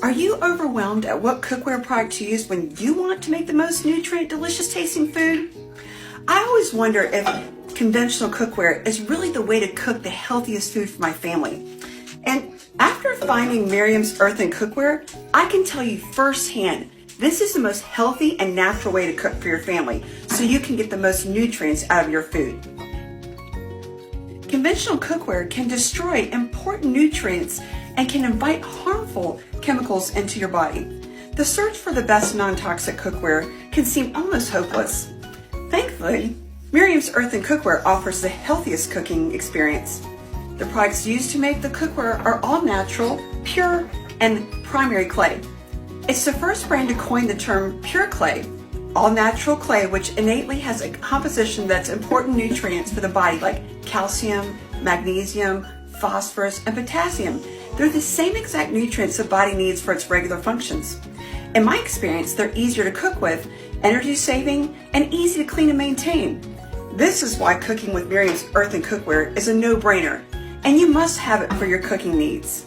Are you overwhelmed at what cookware product to use when you want to make the most nutrient, delicious tasting food? I always wonder if conventional cookware is really the way to cook the healthiest food for my family. And after finding Miriam's Earthen cookware, I can tell you firsthand, this is the most healthy and natural way to cook for your family so you can get the most nutrients out of your food. Conventional cookware can destroy important nutrients and can invite harmful chemicals into your body. The search for the best non-toxic cookware can seem almost hopeless. Thankfully, Miriam's Earthen cookware offers the healthiest cooking experience. The products used to make the cookware are all natural, pure, and primary clay. It's the first brand to coin the term pure clay, all natural clay, which innately has a composition that's important nutrients for the body like calcium, magnesium, phosphorus, and potassium. They're the same exact nutrients the body needs for its regular functions. In my experience, they're easier to cook with, energy saving, and easy to clean and maintain. This is why cooking with Miriam's Earthen cookware is a no-brainer, and you must have it for your cooking needs.